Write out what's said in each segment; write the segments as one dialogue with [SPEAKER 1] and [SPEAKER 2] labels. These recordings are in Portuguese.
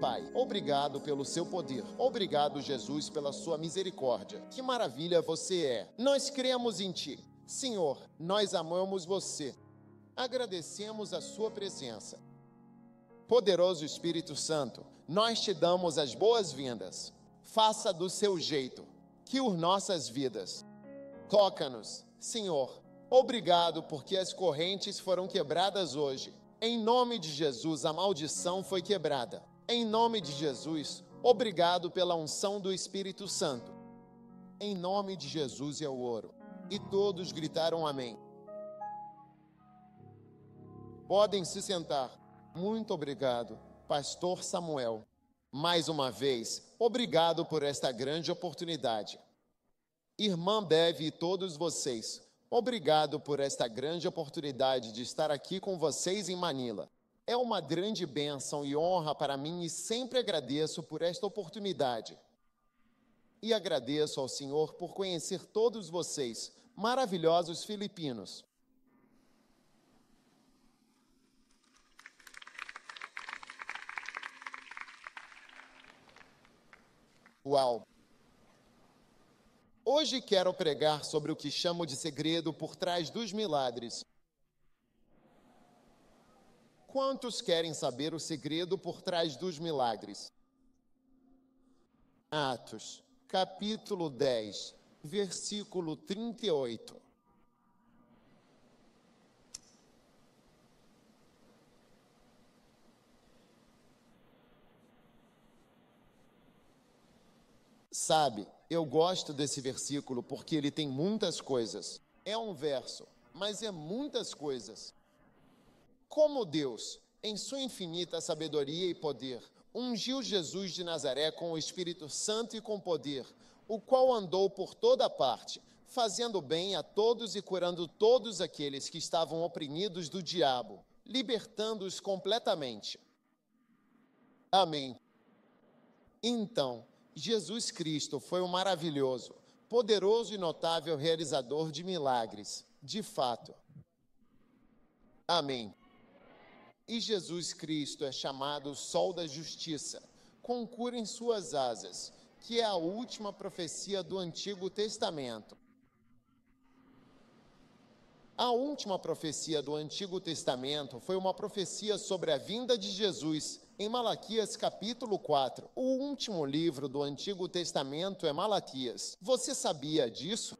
[SPEAKER 1] Pai, obrigado pelo seu poder. Obrigado, Jesus, pela sua misericórdia. Que maravilha você é. Nós cremos em Ti. Senhor, nós amamos você. Agradecemos a sua presença. Poderoso Espírito Santo, nós te damos as boas-vindas. Faça do seu jeito, que as nossas vidas. Toca-nos, Senhor. Obrigado porque as correntes foram quebradas hoje. Em nome de Jesus, a maldição foi quebrada. Em nome de Jesus, obrigado pela unção do Espírito Santo. Em nome de Jesus eu oro. E todos gritaram amém. Podem se sentar. Muito obrigado, Pastor Samuel. Mais uma vez, obrigado por esta grande oportunidade. Irmã Beve e todos vocês, obrigado por esta grande oportunidade de estar aqui com vocês em Manila. É uma grande bênção e honra para mim e sempre agradeço por esta oportunidade. E agradeço ao Senhor por conhecer todos vocês, maravilhosos filipinos. Uau! Hoje quero pregar sobre o que chamo de segredo por trás dos milagres. Quantos querem saber o segredo por trás dos milagres? Atos, capítulo 10, versículo 38. Sabe, eu gosto desse versículo porque ele tem muitas coisas. É um verso, mas é muitas coisas. Como Deus, em sua infinita sabedoria e poder, ungiu Jesus de Nazaré com o Espírito Santo e com poder, o qual andou por toda parte, fazendo bem a todos e curando todos aqueles que estavam oprimidos do diabo, libertando-os completamente. Amém. Então, Jesus Cristo foi um maravilhoso, poderoso e notável realizador de milagres, de fato. Amém. E Jesus Cristo é chamado Sol da Justiça, com cura em suas asas, que é a última profecia do Antigo Testamento. A última profecia do Antigo Testamento foi uma profecia sobre a vinda de Jesus, em Malaquias capítulo 4. O último livro do Antigo Testamento é Malaquias. Você sabia disso?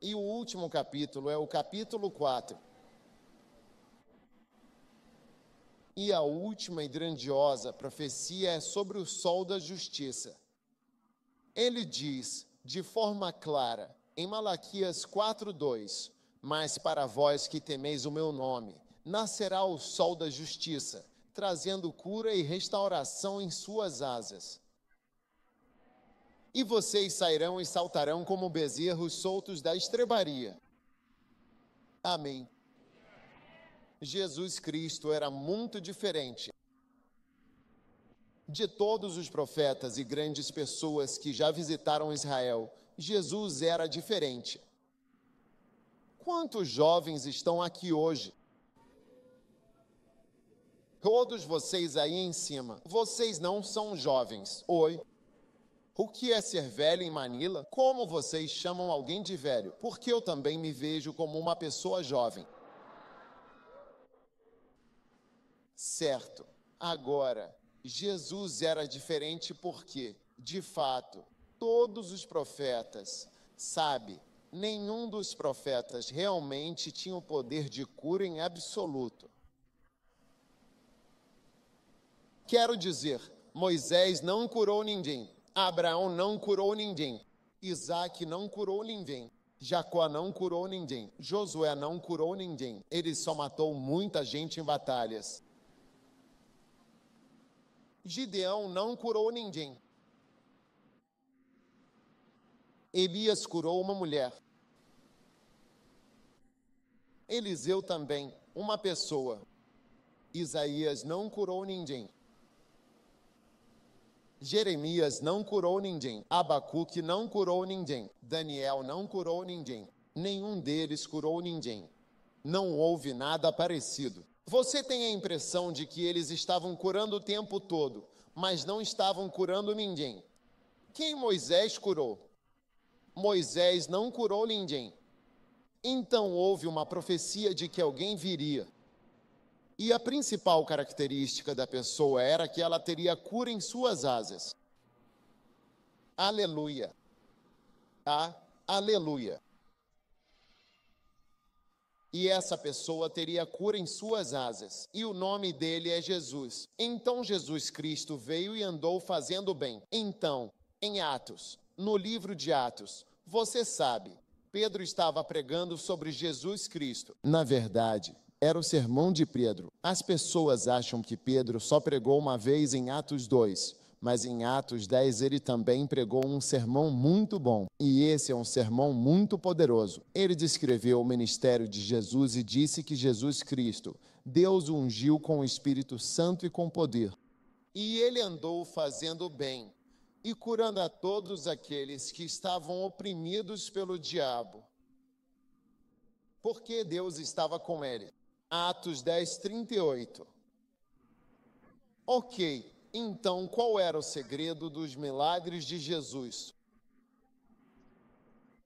[SPEAKER 1] E o último capítulo é o capítulo 4. E a última e grandiosa profecia é sobre o Sol da Justiça. Ele diz, de forma clara, em Malaquias 4:2, mas para vós que temeis o meu nome, nascerá o Sol da Justiça, trazendo cura e restauração em suas asas. E vocês sairão e saltarão como bezerros soltos da estrebaria. Amém. Jesus Cristo era muito diferente de todos os profetas e grandes pessoas que já visitaram Israel. Jesus era diferente. Quantos jovens estão aqui hoje? Todos vocês aí em cima, vocês não são jovens. Oi. O que é ser velho em Manila? Como vocês chamam alguém de velho? Porque eu também me vejo como uma pessoa jovem. Certo. Agora, Jesus era diferente porque, de fato, todos os profetas, sabe, nenhum dos profetas realmente tinha o poder de cura em absoluto. Quero dizer, Moisés não curou ninguém, Abraão não curou ninguém, Isaac não curou ninguém, Jacó não curou ninguém, Josué não curou ninguém. Ele só matou muita gente em batalhas. Gideão não curou ninguém. Elias curou uma mulher. Eliseu também, uma pessoa. Isaías não curou ninguém. Jeremias não curou ninguém. Abacuque não curou ninguém. Daniel não curou ninguém. Nenhum deles curou ninguém. Não houve nada parecido. Você tem a impressão de que eles estavam curando o tempo todo, mas não estavam curando ninguém. Quem Moisés curou? Moisés não curou ninguém. Então houve uma profecia de que alguém viria. E a principal característica da pessoa era que ela teria cura em suas asas. Aleluia. Tá? Aleluia. E essa pessoa teria cura em suas asas, e o nome dele é Jesus. Então Jesus Cristo veio e andou fazendo bem. Então, em Atos, no livro de Atos, você sabe, Pedro estava pregando sobre Jesus Cristo. Na verdade, era o sermão de Pedro. As pessoas acham que Pedro só pregou uma vez em Atos 2, mas em Atos 10 ele também pregou um sermão muito bom. E esse é um sermão muito poderoso. Ele descreveu o ministério de Jesus e disse que Jesus Cristo, Deus o ungiu com o Espírito Santo e com poder. E ele andou fazendo bem e curando a todos aqueles que estavam oprimidos pelo diabo, porque Deus estava com ele. Atos 10, 38. Ok, então qual era o segredo dos milagres de Jesus?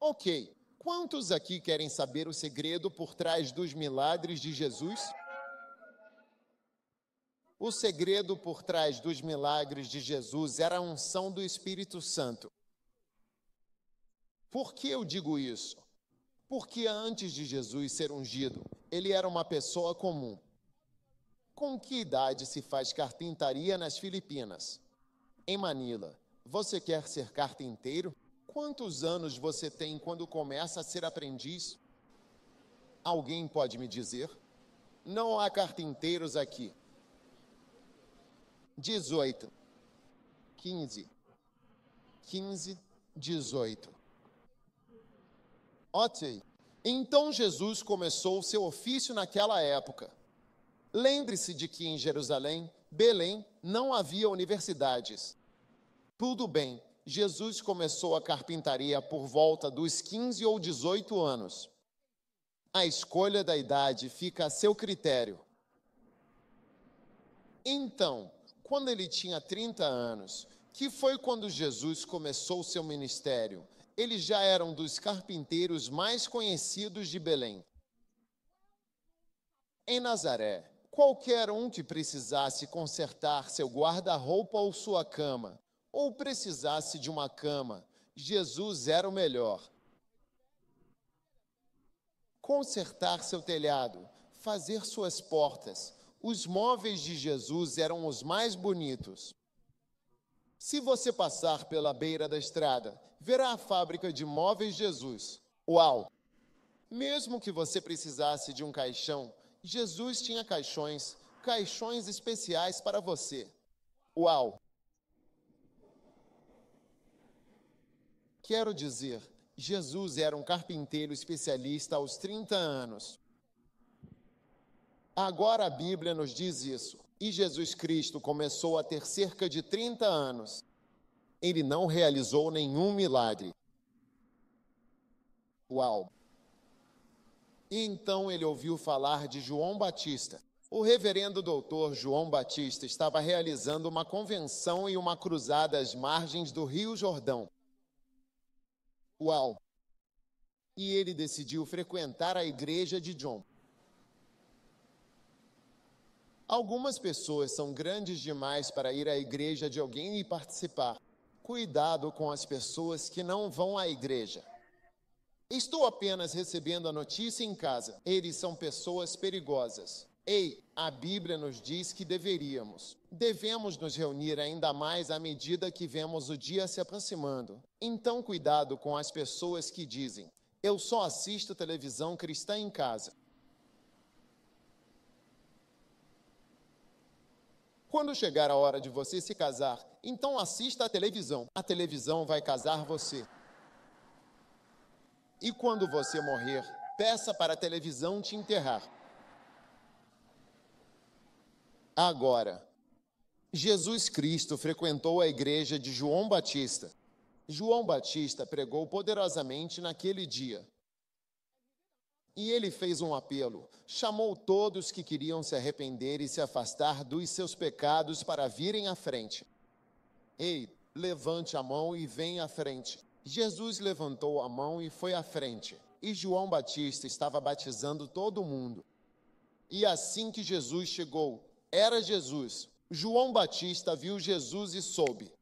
[SPEAKER 1] Ok, quantos aqui querem saber o segredo por trás dos milagres de Jesus? O segredo por trás dos milagres de Jesus era a unção do Espírito Santo. Por que eu digo isso? Porque antes de Jesus ser ungido, ele era uma pessoa comum. Com que idade se faz carpintaria nas Filipinas? Em Manila, você quer ser carpinteiro? Quantos anos você tem quando começa a ser aprendiz? Alguém pode me dizer? Não há carpinteiros aqui. 18, 15, 18. Ok. Então Jesus começou o seu ofício naquela época. Lembre-se de que em Jerusalém, Belém, não havia universidades. Tudo bem, Jesus começou a carpintaria por volta dos 15 ou 18 anos. A escolha da idade fica a seu critério. Então, quando ele tinha 30 anos, que foi quando Jesus começou seu ministério, ele já era um dos carpinteiros mais conhecidos de Belém. Em Nazaré, qualquer um que precisasse consertar seu guarda-roupa ou sua cama, ou precisasse de uma cama, Jesus era o melhor. Consertar seu telhado, fazer suas portas, os móveis de Jesus eram os mais bonitos. Se você passar pela beira da estrada, verá a fábrica de móveis Jesus. Uau! Mesmo que você precisasse de um caixão, Jesus tinha caixões especiais para você. Uau! Quero dizer, Jesus era um carpinteiro especialista aos 30 anos. Agora a Bíblia nos diz isso. E Jesus Cristo começou a ter cerca de 30 anos. Ele não realizou nenhum milagre. Uau! E então ele ouviu falar de João Batista. O reverendo doutor João Batista estava realizando uma convenção e uma cruzada às margens do Rio Jordão. Uau! E ele decidiu frequentar a igreja de John. Algumas pessoas são grandes demais para ir à igreja de alguém e participar. Cuidado com as pessoas que não vão à igreja. Estou apenas recebendo a notícia em casa. Eles são pessoas perigosas. Ei, a Bíblia nos diz que devemos nos reunir ainda mais à medida que vemos o dia se aproximando. Então, cuidado com as pessoas que dizem: eu só assisto televisão cristã em casa. Quando chegar a hora de você se casar, então assista a televisão. A televisão vai casar você. E quando você morrer, peça para a televisão te enterrar. Agora, Jesus Cristo frequentou a igreja de João Batista. João Batista pregou poderosamente naquele dia. E ele fez um apelo, chamou todos que queriam se arrepender e se afastar dos seus pecados para virem à frente. Ei, levante a mão e venha à frente. Jesus levantou a mão e foi à frente. E João Batista estava batizando todo mundo. E assim que Jesus chegou, era Jesus. João Batista viu Jesus e soube: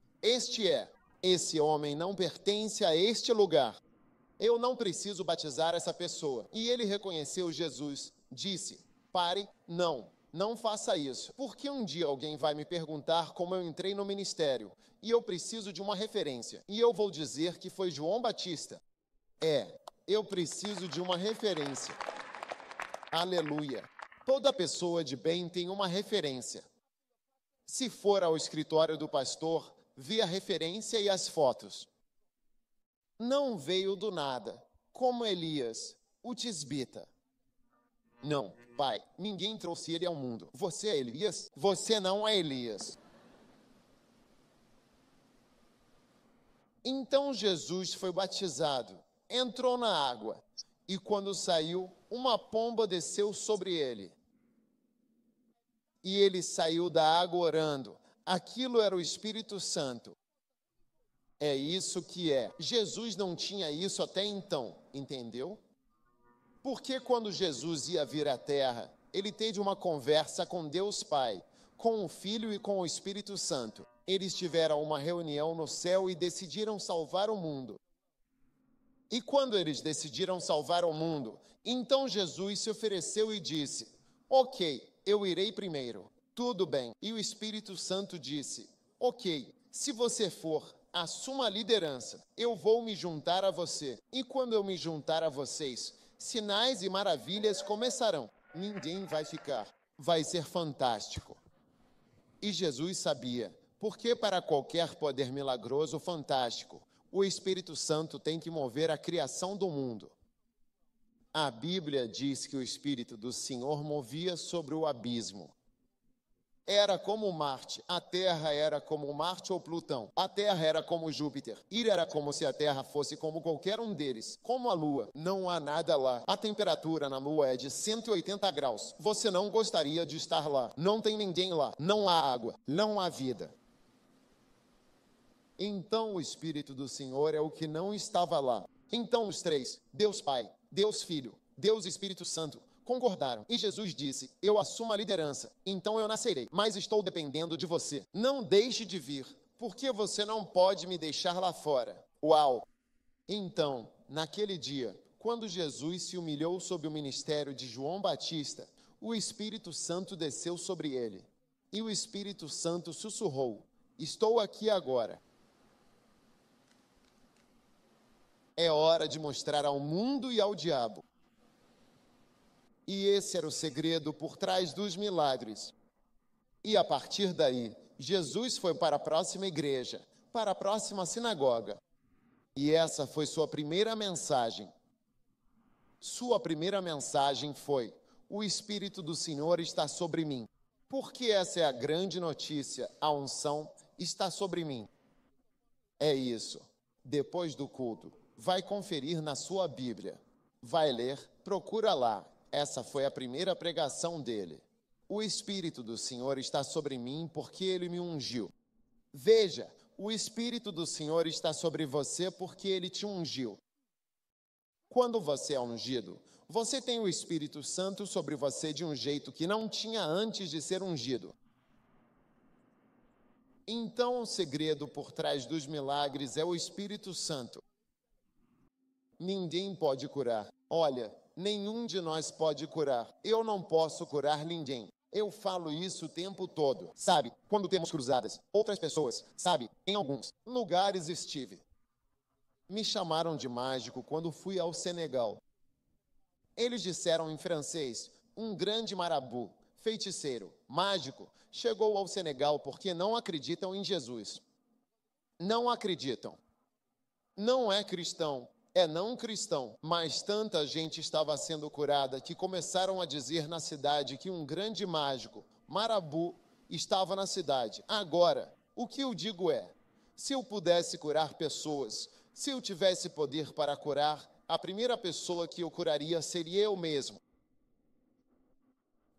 [SPEAKER 1] esse homem não pertence a este lugar. Eu não preciso batizar essa pessoa. E ele reconheceu Jesus. Disse: pare, não faça isso. Porque um dia alguém vai me perguntar como eu entrei no ministério. E eu preciso de uma referência. E eu vou dizer que foi João Batista. Eu preciso de uma referência. Aleluia. Toda pessoa de bem tem uma referência. Se for ao escritório do pastor, vê a referência e as fotos. Não veio do nada, como Elias, o tisbita. Não, pai, ninguém trouxe ele ao mundo. Você é Elias? Você não é Elias. Então Jesus foi batizado, entrou na água, e quando saiu, uma pomba desceu sobre ele. E ele saiu da água orando. Aquilo era o Espírito Santo. É isso que é. Jesus não tinha isso até então, entendeu? Porque quando Jesus ia vir à terra, ele teve uma conversa com Deus Pai, com o Filho e com o Espírito Santo. Eles tiveram uma reunião no céu e decidiram salvar o mundo. E quando eles decidiram salvar o mundo, então Jesus se ofereceu e disse: ok, eu irei primeiro. Tudo bem. E o Espírito Santo disse: ok, se você for, assuma a liderança. Eu vou me juntar a você. E quando eu me juntar a vocês, sinais e maravilhas começarão. Ninguém vai ficar. Vai ser fantástico. E Jesus sabia, porque para qualquer poder milagroso fantástico, o Espírito Santo tem que mover a criação do mundo. A Bíblia diz que o Espírito do Senhor movia sobre o abismo. Era como Marte, a Terra era como Marte ou Plutão, a Terra era como Júpiter, e era como se a Terra fosse como qualquer um deles, como a Lua. Não há nada lá. A temperatura na Lua é de 180 graus. Você não gostaria de estar lá. Não tem ninguém lá. Não há água. Não há vida. Então o Espírito do Senhor é o que não estava lá. Então os três, Deus Pai, Deus Filho, Deus Espírito Santo, concordaram. E Jesus disse: eu assumo a liderança, então eu nascerei, mas estou dependendo de você. Não deixe de vir, porque você não pode me deixar lá fora. Uau! Então, naquele dia, quando Jesus se humilhou sob o ministério de João Batista, o Espírito Santo desceu sobre ele. E o Espírito Santo sussurrou: estou aqui agora. É hora de mostrar ao mundo e ao diabo. E esse era o segredo por trás dos milagres. E a partir daí, Jesus foi para a próxima igreja, para a próxima sinagoga. E essa foi sua primeira mensagem. Sua primeira mensagem foi: o Espírito do Senhor está sobre mim. Porque essa é a grande notícia, a unção está sobre mim. É isso. Depois do culto, vai conferir na sua Bíblia. Vai ler, procura lá. Essa foi a primeira pregação dele. O Espírito do Senhor está sobre mim porque ele me ungiu. Veja, o Espírito do Senhor está sobre você porque ele te ungiu. Quando você é ungido, você tem o Espírito Santo sobre você de um jeito que não tinha antes de ser ungido. Então o segredo por trás dos milagres é o Espírito Santo. Ninguém pode curar. Olha, nenhum de nós pode curar. Eu não posso curar ninguém. Eu falo isso o tempo todo. Sabe, quando temos cruzadas, outras pessoas, sabe, em alguns lugares estive. Me chamaram de mágico quando fui ao Senegal. Eles disseram em francês: um grande marabu, feiticeiro, mágico, chegou ao Senegal porque não acreditam em Jesus. Não acreditam. Não é cristão. É não cristão, mas tanta gente estava sendo curada que começaram a dizer na cidade que um grande mágico, Marabu, estava na cidade. Agora, o que eu digo é, se eu pudesse curar pessoas, se eu tivesse poder para curar, a primeira pessoa que eu curaria seria eu mesmo.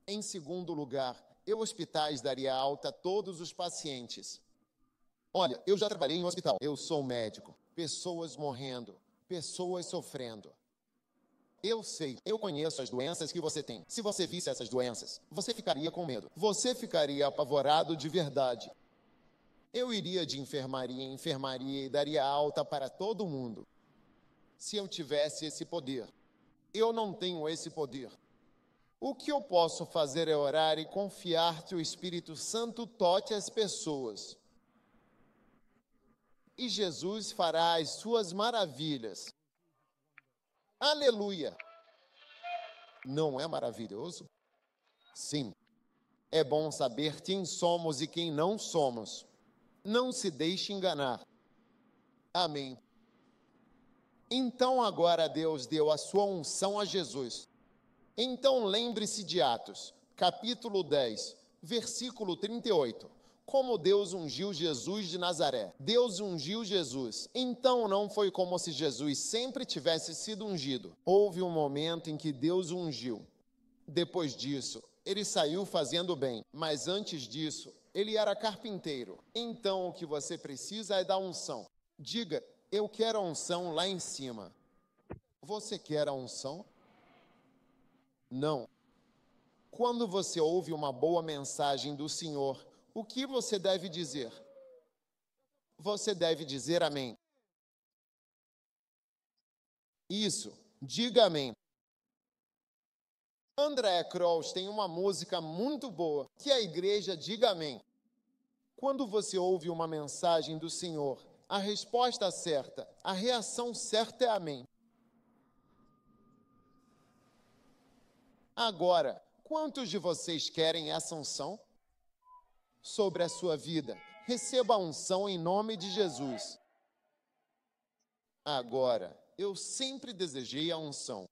[SPEAKER 1] Em segundo lugar, eu hospitais daria alta a todos os pacientes. Olha, eu já trabalhei em um hospital. Eu sou médico. Pessoas morrendo, pessoas sofrendo. Eu sei, eu conheço as doenças que você tem. Se você visse essas doenças, você ficaria com medo. Você ficaria apavorado de verdade. Eu iria de enfermaria em enfermaria e daria alta para todo mundo. Se eu tivesse esse poder. Eu não tenho esse poder. O que eu posso fazer é orar e confiar que o Espírito Santo toque as pessoas. E Jesus fará as suas maravilhas. Aleluia! Não é maravilhoso? Sim. É bom saber quem somos e quem não somos. Não se deixe enganar. Amém. Então agora Deus deu a sua unção a Jesus. Então lembre-se de Atos, capítulo 10, versículo 38. Como Deus ungiu Jesus de Nazaré. Deus ungiu Jesus. Então não foi como se Jesus sempre tivesse sido ungido. Houve um momento em que Deus ungiu. Depois disso, ele saiu fazendo bem. Mas antes disso, ele era carpinteiro. Então o que você precisa é da unção. Diga, eu quero a unção lá em cima. Você quer a unção? Não. Quando você ouve uma boa mensagem do Senhor, o que você deve dizer? Você deve dizer amém. Isso, diga amém. André Cross tem uma música muito boa, que a igreja diga amém. Quando você ouve uma mensagem do Senhor, a resposta certa, a reação certa é amém. Agora, quantos de vocês querem essa unção sobre a sua vida? Receba a unção em nome de Jesus. Agora, eu sempre desejei a unção.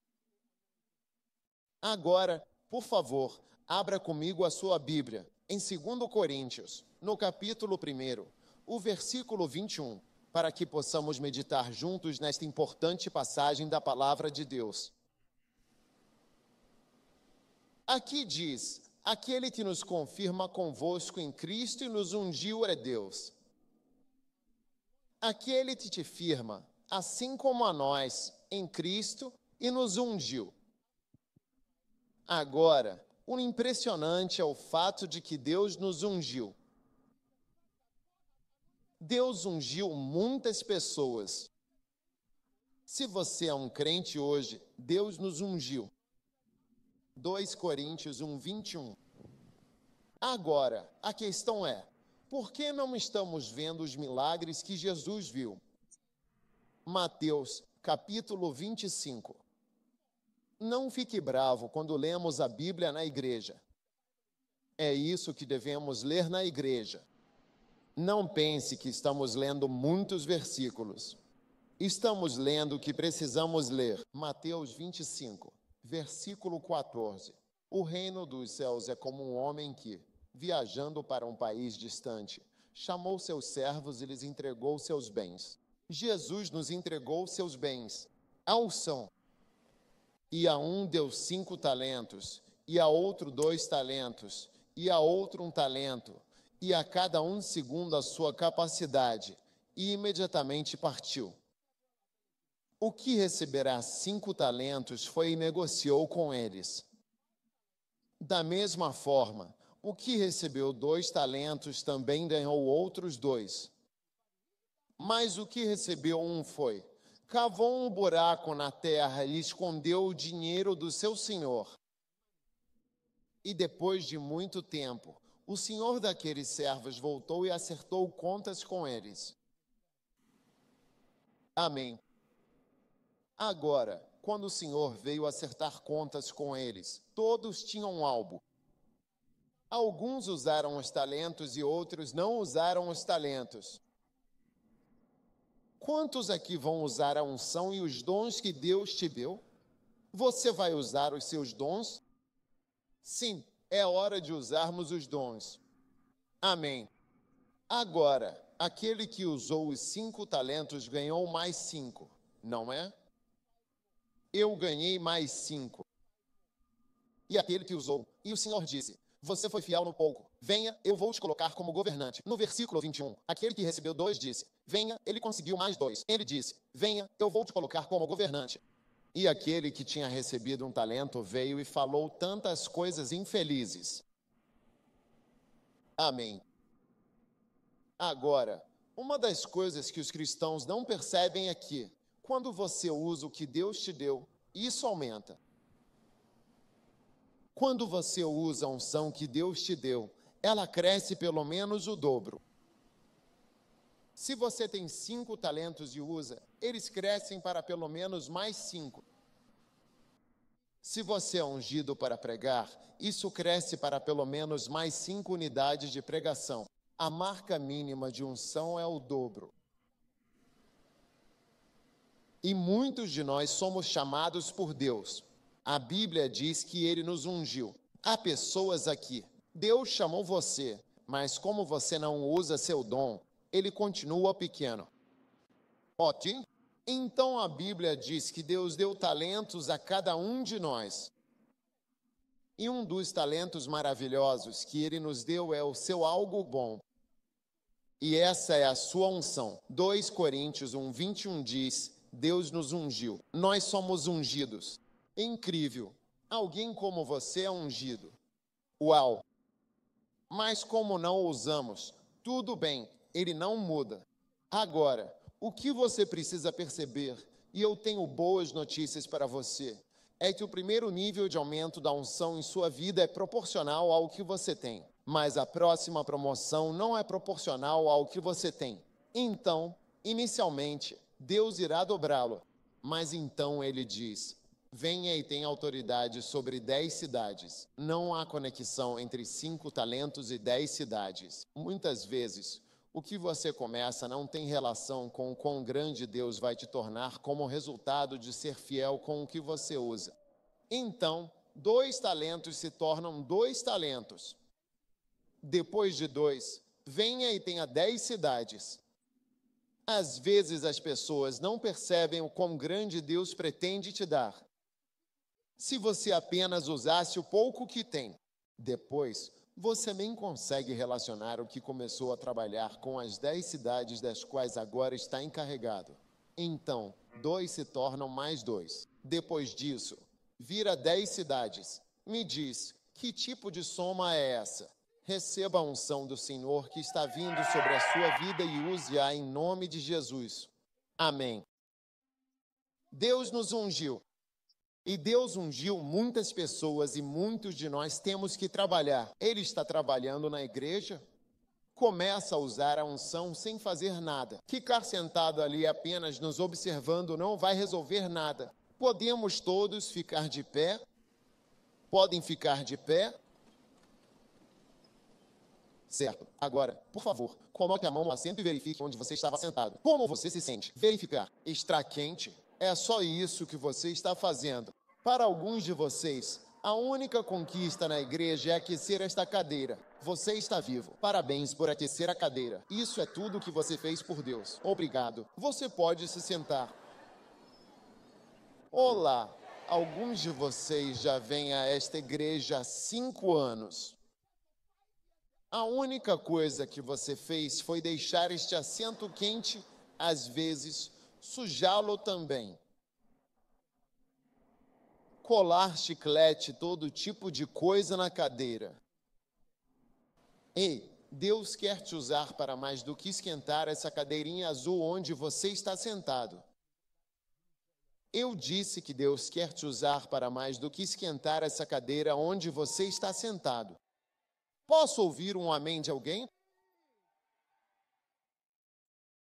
[SPEAKER 1] Agora, por favor, abra comigo a sua Bíblia, em 2 Coríntios, no capítulo 1, o versículo 21, para que possamos meditar juntos nesta importante passagem da palavra de Deus. Aqui diz, aquele que nos confirma convosco em Cristo e nos ungiu é Deus. Aquele que te firma, assim como a nós, em Cristo e nos ungiu. Agora, o impressionante é o fato de que Deus nos ungiu. Deus ungiu muitas pessoas. Se você é um crente hoje, Deus nos ungiu. 2 Coríntios 1, 21. Agora, a questão é, por que não estamos vendo os milagres que Jesus viu? Mateus, capítulo 25. Não fique bravo quando lemos a Bíblia na igreja. É isso que devemos ler na igreja. Não pense que estamos lendo muitos versículos. Estamos lendo o que precisamos ler. Mateus 25, versículo 14. O reino dos céus é como um homem que, viajando para um país distante, chamou seus servos e lhes entregou seus bens. Jesus nos entregou seus bens. A unção. E a um deu 5 talentos, e a outro 2 talentos, e a outro 1 talento, e a cada um segundo a sua capacidade, e imediatamente partiu. O que receberá 5 talentos foi e negociou com eles. Da mesma forma, o que recebeu 2 talentos também ganhou outros 2. Mas o que recebeu 1 foi, cavou um buraco na terra e escondeu o dinheiro do seu senhor. E depois de muito tempo, o senhor daqueles servos voltou e acertou contas com eles. Amém. Agora, quando o senhor veio acertar contas com eles, todos tinham algo. Alguns usaram os talentos e outros não usaram os talentos. Quantos aqui vão usar a unção e os dons que Deus te deu? Você vai usar os seus dons? Sim, é hora de usarmos os dons. Amém. Agora, aquele que usou os 5 talentos ganhou mais 5, não é? Eu ganhei mais 5. E aquele que usou, e o Senhor disse, você foi fiel no pouco, venha, eu vou te colocar como governante. No versículo 21, aquele que recebeu 2 disse, venha, ele conseguiu mais 2. Ele disse, venha, eu vou te colocar como governante. E aquele que tinha recebido um talento veio e falou tantas coisas infelizes. Amém. Agora, uma das coisas que os cristãos não percebem é que, quando você usa o que Deus te deu, isso aumenta. Quando você usa a unção que Deus te deu, ela cresce pelo menos o dobro. Se você tem 5 talentos e usa, eles crescem para pelo menos mais 5. Se você é ungido para pregar, isso cresce para pelo menos mais 5 unidades de pregação. A marca mínima de unção é o dobro. E muitos de nós somos chamados por Deus. A Bíblia diz que Ele nos ungiu. Há pessoas aqui. Deus chamou você, mas como você não usa seu dom, ele continua pequeno. Ótimo. Então a Bíblia diz que Deus deu talentos a cada um de nós. E um dos talentos maravilhosos que Ele nos deu é o seu algo bom. E essa é a sua unção. 2 Coríntios 1:21 diz, Deus nos ungiu. Nós somos ungidos. Incrível. Alguém como você é ungido. Uau! Mas como não o usamos, tudo bem, ele não muda. Agora, o que você precisa perceber, e eu tenho boas notícias para você, é que o primeiro nível de aumento da unção em sua vida é proporcional ao que você tem. Mas a próxima promoção não é proporcional ao que você tem. Então, inicialmente, Deus irá dobrá-lo. Mas então ele diz, venha e tenha autoridade sobre 10 cidades. Não há conexão entre 5 talentos e 10 cidades. Muitas vezes, o que você começa não tem relação com o quão grande Deus vai te tornar como resultado de ser fiel com o que você usa. Então, 2 talentos se tornam 2 talentos. Depois de 2, venha e tenha 10 cidades. Às vezes as pessoas não percebem o quão grande Deus pretende te dar. Se você apenas usasse o pouco que tem, depois você nem consegue relacionar o que começou a trabalhar com as 10 cidades das quais agora está encarregado. Então, 2 se tornam mais 2. Depois disso, vira 10 cidades. Me diz, que tipo de soma é essa? Receba a unção do Senhor que está vindo sobre a sua vida e use-a em nome de Jesus. Amém. Deus nos ungiu. E Deus ungiu muitas pessoas e muitos de nós temos que trabalhar. Ele está trabalhando na igreja. Começa a usar a unção sem fazer nada. Ficar sentado ali apenas nos observando não vai resolver nada. Podemos todos ficar de pé? Podem ficar de pé? Certo. Agora, por favor, coloque a mão no assento e verifique onde você estava sentado. Como você se sente? Verificar. Está quente? É só isso que você está fazendo. Para alguns de vocês, a única conquista na igreja é aquecer esta cadeira. Você está vivo. Parabéns por aquecer a cadeira. Isso é tudo que você fez por Deus. Obrigado. Você pode se sentar. Olá. Alguns de vocês já vêm a esta igreja há 5 anos. A única coisa que você fez foi deixar este assento quente, às vezes, sujá-lo também. Colar chiclete, todo tipo de coisa na cadeira. Ei, Deus quer te usar para mais do que esquentar essa cadeirinha azul onde você está sentado. Eu disse que Deus quer te usar para mais do que esquentar essa cadeira onde você está sentado. Posso ouvir um amém de alguém?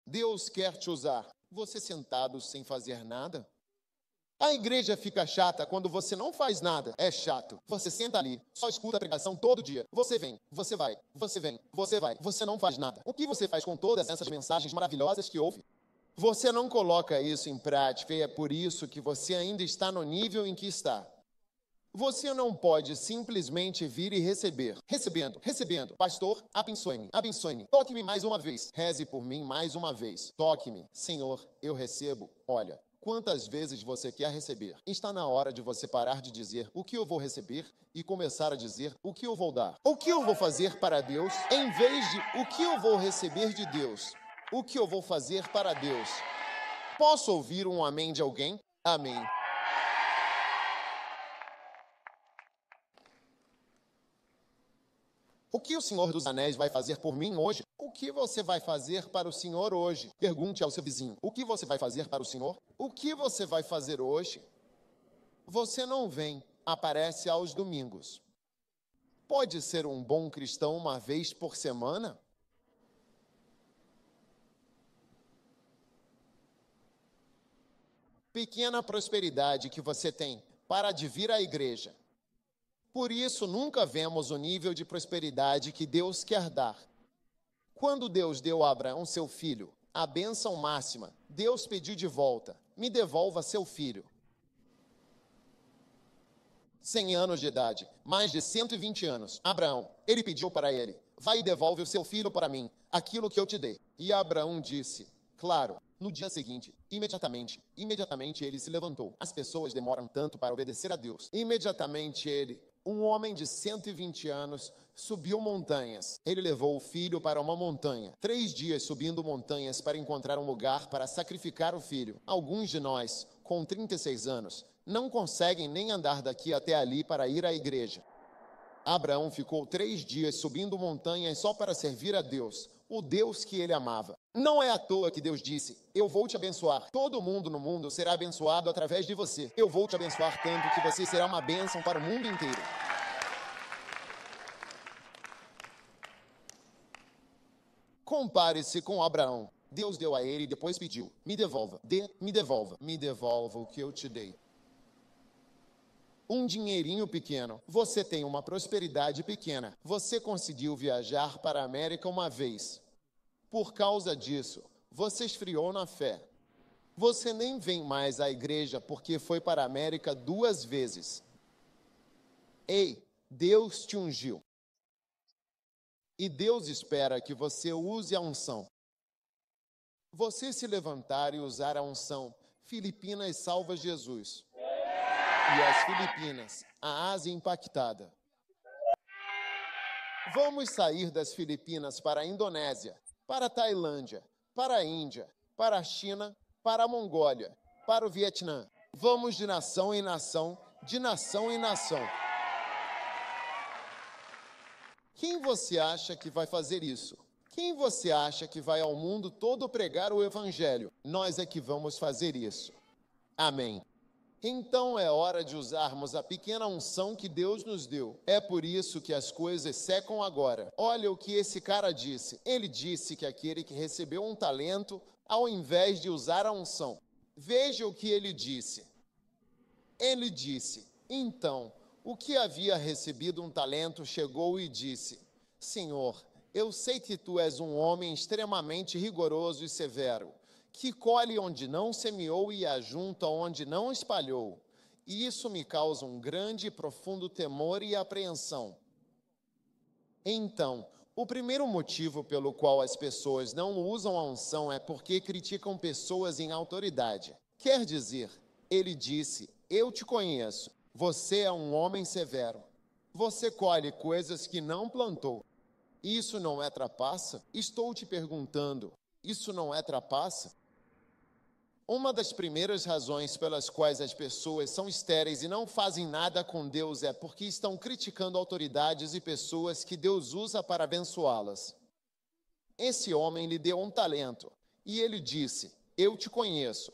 [SPEAKER 1] Deus quer te usar. Você sentado sem fazer nada? A igreja fica chata quando você não faz nada. É chato. Você senta ali, só escuta a pregação todo dia. Você vem, você vai, você vem, você vai. Você não faz nada. O que você faz com todas essas mensagens maravilhosas que ouve? Você não coloca isso em prática e é por isso que você ainda está no nível em que está. Você não pode simplesmente vir e receber. Recebendo. Pastor, abençoe-me. Toque-me mais uma vez. Reze por mim mais uma vez. Toque-me. Senhor, eu recebo. Olha, Quantas vezes você quer receber? Está na hora de você parar de dizer o que eu vou receber e começar a dizer o que eu vou dar. O que eu vou fazer para Deus, em vez de o que eu vou receber de Deus. O que eu vou fazer para Deus. Posso ouvir um amém de alguém? Amém. O que o Senhor dos Anéis vai fazer por mim hoje? O que você vai fazer para o Senhor hoje? Pergunte ao seu vizinho. O que você vai fazer para o Senhor? O que você vai fazer hoje? Você não vem, aparece aos domingos. Pode ser um bom cristão uma vez por semana? Pequena prosperidade que você tem para de vir à igreja. Por isso, nunca vemos o nível de prosperidade que Deus quer dar. Quando Deus deu a Abraão seu filho, a bênção máxima, Deus pediu de volta: me devolva seu filho. 100 anos de idade, mais de 120 anos. Abraão, ele pediu para ele: vai e devolve o seu filho para mim, aquilo que eu te dei. E Abraão disse: claro. No dia seguinte, imediatamente ele se levantou. As pessoas demoram tanto para obedecer a Deus. Imediatamente ele, um homem de 120 anos, subiu montanhas. Ele levou o filho para uma montanha. 3 dias subindo montanhas para encontrar um lugar para sacrificar o filho. Alguns de nós, com 36 anos, não conseguem nem andar daqui até ali para ir à igreja. Abraão ficou 3 dias subindo montanhas só para servir a Deus, o Deus que ele amava. Não é à toa que Deus disse: eu vou te abençoar. Todo mundo no mundo será abençoado através de você. Eu vou te abençoar tanto que você será uma bênção para o mundo inteiro. Compare-se com Abraão. Deus deu a ele e depois pediu: me devolva, me devolva o que eu te dei. Um dinheirinho pequeno. Você tem uma prosperidade pequena. Você conseguiu viajar para a América uma vez. Por causa disso, você esfriou na fé. Você nem vem mais à igreja porque foi para a América 2 vezes. Ei, Deus te ungiu. E Deus espera que você use a unção. Você se levantar e usar a unção. Filipinas salva Jesus. E as Filipinas, a Ásia impactada. Vamos sair das Filipinas para a Indonésia, para a Tailândia, para a Índia, para a China, para a Mongólia, para o Vietnã. Vamos de nação em nação, de nação em nação. Quem você acha que vai fazer isso? Quem você acha que vai ao mundo todo pregar o Evangelho? Nós é que vamos fazer isso. Amém. Então é hora de usarmos a pequena unção que Deus nos deu. É por isso que as coisas secam agora. Olha o que esse cara disse. Ele disse que aquele que recebeu um talento, ao invés de usar a unção. Veja o que ele disse. Ele disse: então, o que havia recebido um talento chegou e disse: Senhor, eu sei que tu és um homem extremamente rigoroso e severo, que colhe onde não semeou e ajunta onde não espalhou. E isso me causa um grande e profundo temor e apreensão. Então, o primeiro motivo pelo qual as pessoas não usam a unção é porque criticam pessoas em autoridade. Quer dizer, ele disse: eu te conheço, você é um homem severo. Você colhe coisas que não plantou. Isso não é trapaça? Estou te perguntando, isso não é trapaça? Uma das primeiras razões pelas quais as pessoas são estéreis e não fazem nada com Deus é porque estão criticando autoridades e pessoas que Deus usa para abençoá-las. Esse homem lhe deu um talento e ele disse: eu te conheço.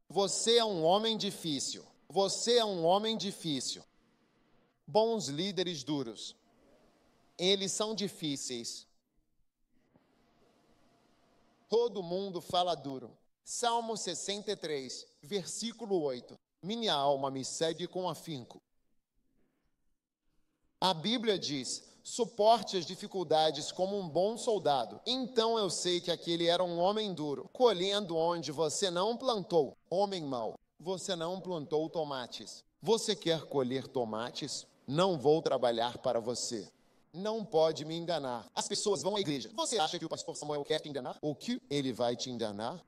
[SPEAKER 1] Você é um homem difícil. Você é um homem difícil. Bons líderes duros. Eles são difíceis. Todo mundo fala duro. Salmo 63, versículo 8. Minha alma me segue com afinco. A Bíblia diz: suporte as dificuldades como um bom soldado. Então eu sei que aquele era um homem duro, colhendo onde você não plantou. Homem mau, você não plantou tomates. Você quer colher tomates? Não vou trabalhar para você. Não pode me enganar. As pessoas vão à igreja. Você acha que o pastor Samuel quer te enganar? O que? Ele vai te enganar?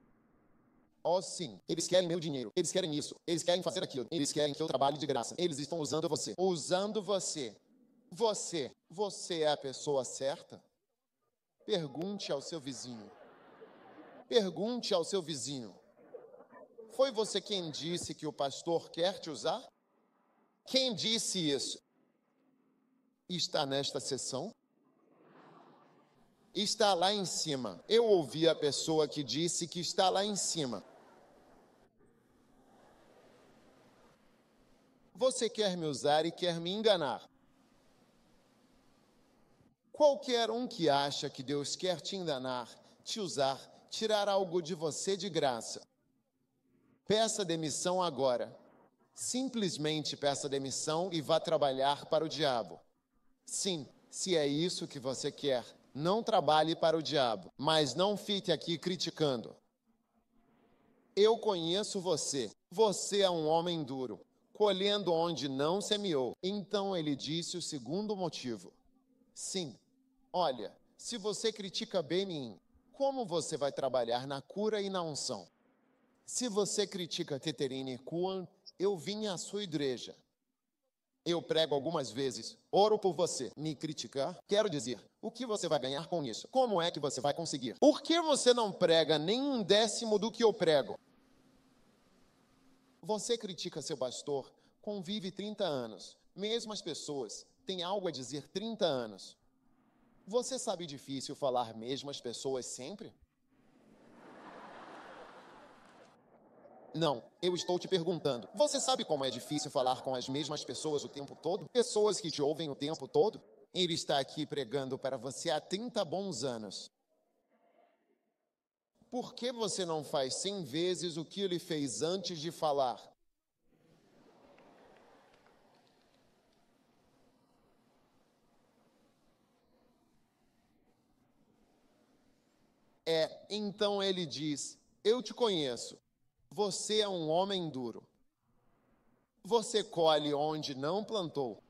[SPEAKER 1] Oh, sim, eles querem meu dinheiro, eles querem isso, eles querem fazer aquilo, eles querem que eu trabalhe de graça. Eles estão usando você. Usando você. Você é a pessoa certa? Pergunte ao seu vizinho. Pergunte ao seu vizinho. Foi você quem disse que o pastor quer te usar? Quem disse isso? Está nesta sessão? Está lá em cima. Eu ouvi a pessoa que disse que está lá em cima. Você quer me usar e quer me enganar. Qualquer um que acha que Deus quer te enganar, te usar, tirar algo de você de graça. Peça demissão agora. Simplesmente peça demissão e vá trabalhar para o diabo. Sim, se é isso que você quer, não trabalhe para o diabo, mas não fique aqui criticando. Eu conheço você. Você é um homem duro, colhendo onde não semeou. Então ele disse o segundo motivo. Sim, olha, se você critica Benin, como você vai trabalhar na cura e na unção? Se você critica Teterine Kuan, eu vim à sua igreja. Eu prego algumas vezes, oro por você. Me criticar? Quero dizer, o que você vai ganhar com isso? Como é que você vai conseguir? Por que você não prega nem 1/10 do que eu prego? Você critica seu pastor, convive 30 anos. Mesmas pessoas têm algo a dizer 30 anos. Você sabe difícil falar mesmas pessoas sempre? Não, eu estou te perguntando. Você sabe como é difícil falar com as mesmas pessoas o tempo todo? Pessoas que te ouvem o tempo todo? Ele está aqui pregando para você há 30 bons anos. Por que você não faz 100 vezes o que ele fez antes de falar? Então ele diz, eu te conheço. Você é um homem duro. Você colhe onde não plantou.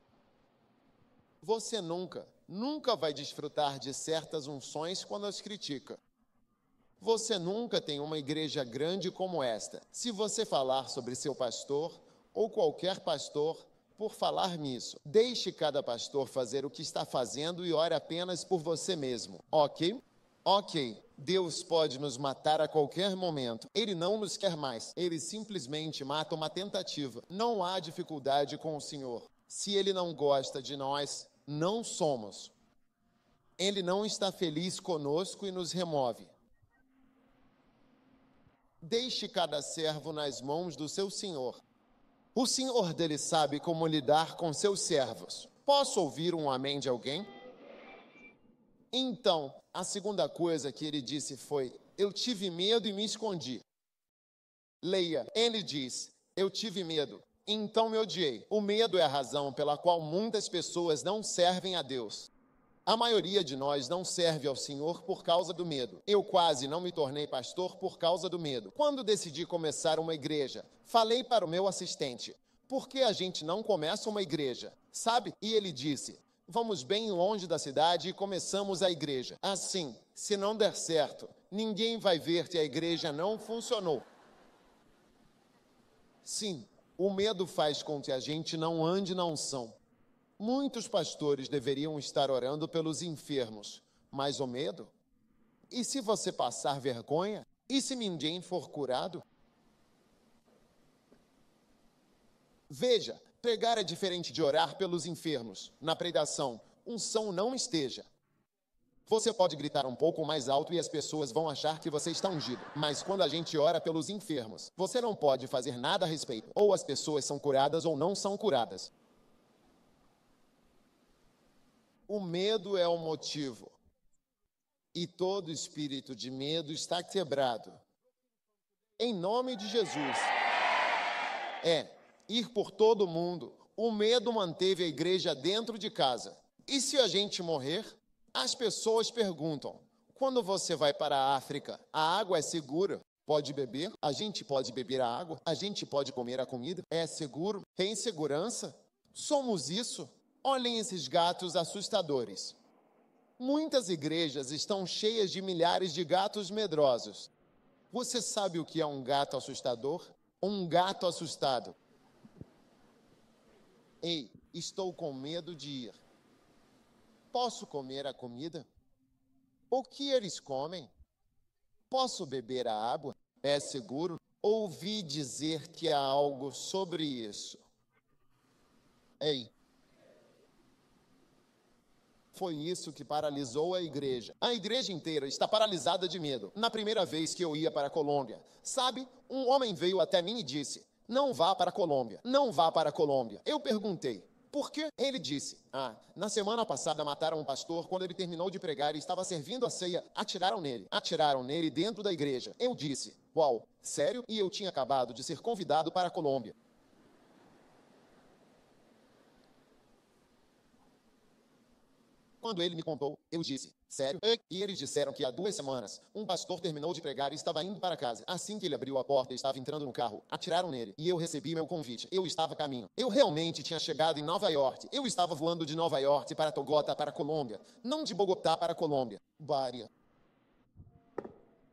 [SPEAKER 1] Você nunca vai desfrutar de certas unções quando as critica. Você nunca tem uma igreja grande como esta. Se você falar sobre seu pastor ou qualquer pastor, por falar nisso, deixe cada pastor fazer o que está fazendo e ore apenas por você mesmo, ok? Ok, Deus pode nos matar a qualquer momento. Ele não nos quer mais. Ele simplesmente mata uma tentativa. Não há dificuldade com o Senhor. Se Ele não gosta de nós, não somos. Ele não está feliz conosco e nos remove. Deixe cada servo nas mãos do seu Senhor. O Senhor dele sabe como lidar com seus servos. Posso ouvir um amém de alguém? Então, a segunda coisa que ele disse foi, eu tive medo e me escondi. Leia, ele diz, eu tive medo, então me odiei. O medo é a razão pela qual muitas pessoas não servem a Deus. A maioria de nós não serve ao Senhor por causa do medo. Eu quase não me tornei pastor por causa do medo. Quando decidi começar uma igreja, falei para o meu assistente, por que a gente não começa uma igreja? Sabe? E ele disse, vamos bem longe da cidade e começamos a igreja. Assim, se não der certo, ninguém vai ver que a igreja não funcionou. Sim, o medo faz com que a gente não ande na unção. Muitos pastores deveriam estar orando pelos enfermos, mas o medo? E se você passar vergonha? E se ninguém for curado? Veja, pregar é diferente de orar pelos enfermos. Na pregação, unção não esteja. Você pode gritar um pouco mais alto e as pessoas vão achar que você está ungido. Mas quando a gente ora pelos enfermos, você não pode fazer nada a respeito. Ou as pessoas são curadas ou não são curadas. O medo é o motivo. E todo espírito de medo está quebrado. Em nome de Jesus. Ir por todo mundo. O medo manteve a igreja dentro de casa. E se a gente morrer? As pessoas perguntam, quando você vai para a África, a água é segura? Pode beber? A gente pode beber a água? A gente pode comer a comida? É seguro? Tem segurança? Somos isso? Olhem esses gatos assustadores. Muitas igrejas estão cheias de milhares de gatos medrosos. Você sabe o que é um gato assustador? Um gato assustado. Ei, estou com medo de ir. Posso comer a comida? O que eles comem? Posso beber a água? É seguro? Ouvi dizer que há algo sobre isso. Ei, foi isso que paralisou a igreja. A igreja inteira está paralisada de medo. Na primeira vez que eu ia para a Colômbia, sabe, um homem veio até mim e disse: não vá para a Colômbia, não vá para a Colômbia. Eu perguntei: por quê? Ele disse: na semana passada mataram um pastor quando ele terminou de pregar e estava servindo a ceia. Atiraram nele dentro da igreja. Eu disse: uau, sério? E eu tinha acabado de ser convidado para a Colômbia. Quando ele me contou, eu disse: sério? E eles disseram que há 2 semanas, um pastor terminou de pregar e estava indo para casa. Assim que ele abriu a porta e estava entrando no carro, atiraram nele. E eu recebi meu convite. Eu estava a caminho. Eu realmente tinha chegado em Nova York. Eu estava voando de Nova York para Bogotá, para a Colômbia. Não de Bogotá para a Colômbia. Bária.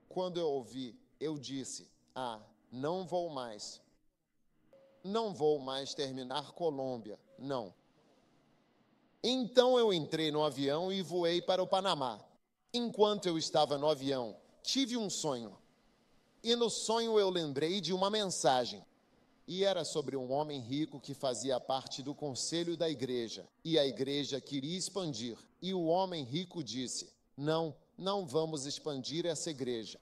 [SPEAKER 1] Quando eu ouvi, eu disse: não vou mais. Não vou mais terminar Colômbia. Não. Então eu entrei no avião e voei para o Panamá. Enquanto eu estava no avião, tive um sonho. E no sonho eu lembrei de uma mensagem. E era sobre um homem rico que fazia parte do conselho da igreja. E a igreja queria expandir. E o homem rico disse: não, não vamos expandir essa igreja.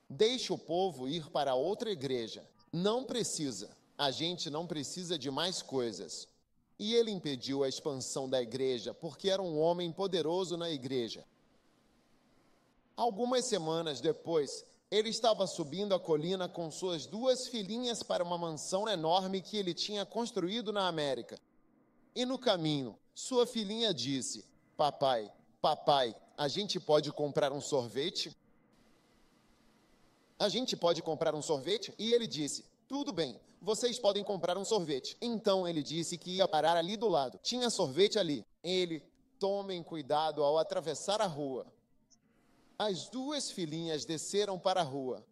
[SPEAKER 1] Deixe o povo ir para outra igreja. Não precisa. A gente não precisa de mais coisas. E ele impediu a expansão da igreja porque era um homem poderoso na igreja. Algumas semanas depois, ele estava subindo a colina com suas 2 filhinhas para uma mansão enorme que ele tinha construído na América. E no caminho, sua filhinha disse: papai, papai, a gente pode comprar um sorvete? A gente pode comprar um sorvete? E ele disse: tudo bem, vocês podem comprar um sorvete. Então ele disse que ia parar ali do lado. Tinha sorvete ali. Ele: tomem cuidado ao atravessar a rua. As 2 filhinhas desceram para a rua.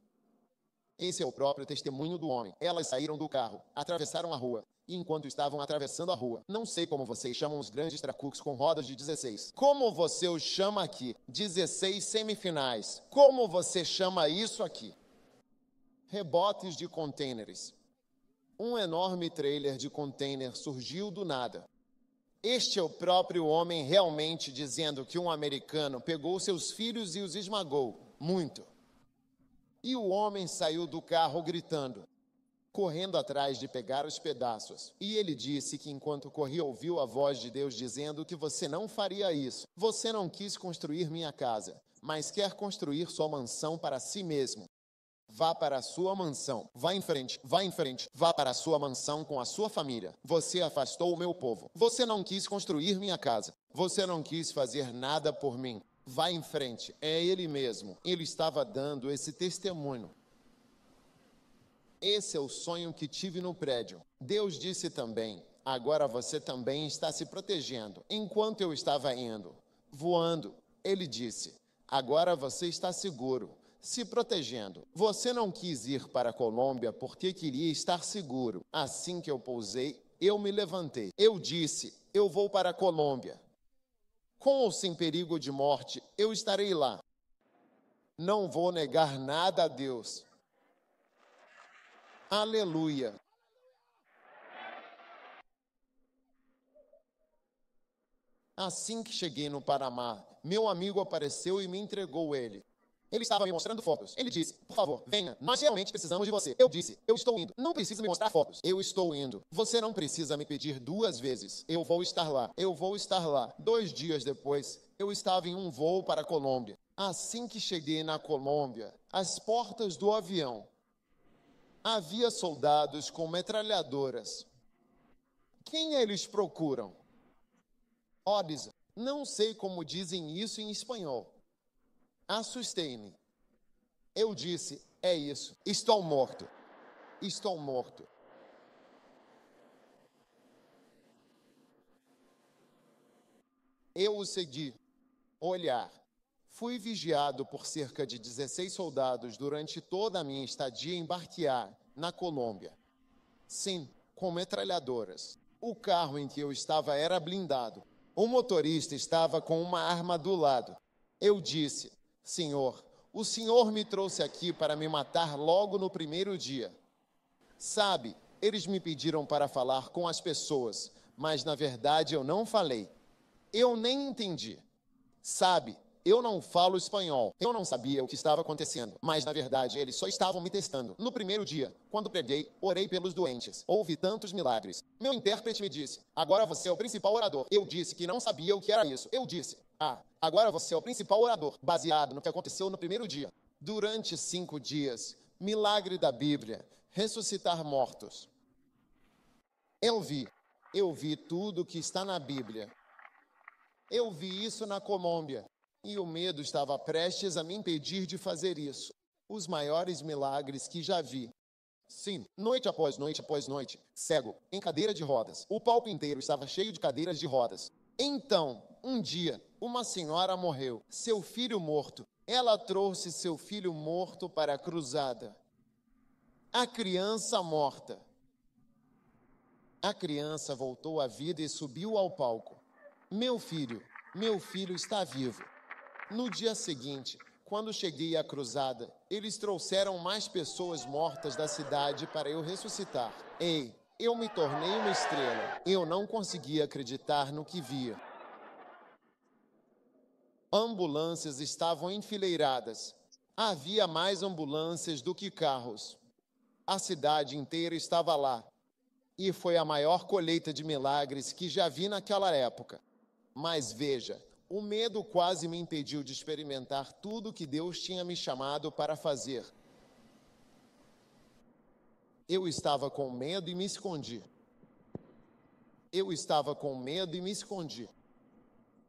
[SPEAKER 1] Esse é o próprio testemunho do homem. Elas saíram do carro, atravessaram a rua. E enquanto estavam atravessando a rua, não sei como vocês chamam os grandes tracucos com rodas de 16. Como você os chama aqui? 16 semifinais. Como você chama isso aqui? Rebotes de contêineres. Um enorme trailer de container surgiu do nada. Este é o próprio homem realmente dizendo que um americano pegou seus filhos e os esmagou. Muito. E o homem saiu do carro gritando, correndo atrás de pegar os pedaços. E ele disse que enquanto corria ouviu a voz de Deus dizendo que você não faria isso. Você não quis construir minha casa, mas quer construir sua mansão para si mesmo. Vá para a sua mansão, vá em frente, vá para a sua mansão com a sua família. Você afastou o meu povo. Você não quis construir minha casa. Você não quis fazer nada por mim. Vá em frente, é ele mesmo. Ele estava dando esse testemunho. Esse é o sonho que tive no prédio. Deus disse também: agora você também está se protegendo. Enquanto eu estava indo, voando, ele disse: agora você está seguro, se protegendo. Você não quis ir para a Colômbia porque queria estar seguro. Assim que eu pousei, eu me levantei. Eu disse: eu vou para a Colômbia. Com ou sem perigo de morte, eu estarei lá. Não vou negar nada a Deus. Aleluia. Assim que cheguei no Panamá, meu amigo apareceu e me entregou ele. Ele estava me mostrando fotos. Ele disse: por favor, venha, nós realmente precisamos de você. Eu disse: eu estou indo. Não precisa me mostrar fotos. Eu estou indo. Você não precisa me pedir 2 vezes. Eu vou estar lá. Eu vou estar lá. 2 dias depois, eu estava em um voo para a Colômbia. Assim que cheguei na Colômbia, às portas do avião, havia soldados com metralhadoras. Quem eles procuram? Odds, não sei como dizem isso em espanhol. Assustei-me. Eu disse: é isso, estou morto. Estou morto. Eu o segui. Olhar. Fui vigiado por cerca de 16 soldados durante toda a minha estadia em Barquear, na Colômbia. Sim, com metralhadoras. O carro em que eu estava era blindado. O motorista estava com uma arma do lado. Eu disse: Senhor, o Senhor me trouxe aqui para me matar logo no primeiro dia. Sabe, eles me pediram para falar com as pessoas, mas na verdade eu não falei. Eu nem entendi. Sabe, eu não falo espanhol. Eu não sabia o que estava acontecendo, mas na verdade eles só estavam me testando. No primeiro dia, quando preguei, orei pelos doentes. Houve tantos milagres. Meu intérprete me disse: agora você é o principal orador. Eu disse que não sabia o que era isso. Eu disse: agora você é o principal orador, baseado no que aconteceu no primeiro dia. Durante 5 dias, milagre da Bíblia, ressuscitar mortos. Eu vi tudo o que está na Bíblia. Eu vi isso na Colômbia, e o medo estava prestes a me impedir de fazer isso. Os maiores milagres que já vi. Sim, noite após noite, cego, em cadeira de rodas. O palco inteiro estava cheio de cadeiras de rodas. Então, um dia, uma senhora morreu, seu filho morto. Ela trouxe seu filho morto para a cruzada. A criança morta. A criança voltou à vida e subiu ao palco. Meu filho está vivo. No dia seguinte, quando cheguei à cruzada, eles trouxeram mais pessoas mortas da cidade para eu ressuscitar. Ei, eu me tornei uma estrela. Eu não conseguia acreditar no que via. Ambulâncias estavam enfileiradas. Havia mais ambulâncias do que carros. A cidade inteira estava lá. E foi a maior colheita de milagres que já vi naquela época. Mas veja, o medo quase me impediu de experimentar tudo que Deus tinha me chamado para fazer. Eu estava com medo e me escondi. Eu estava com medo e me escondi.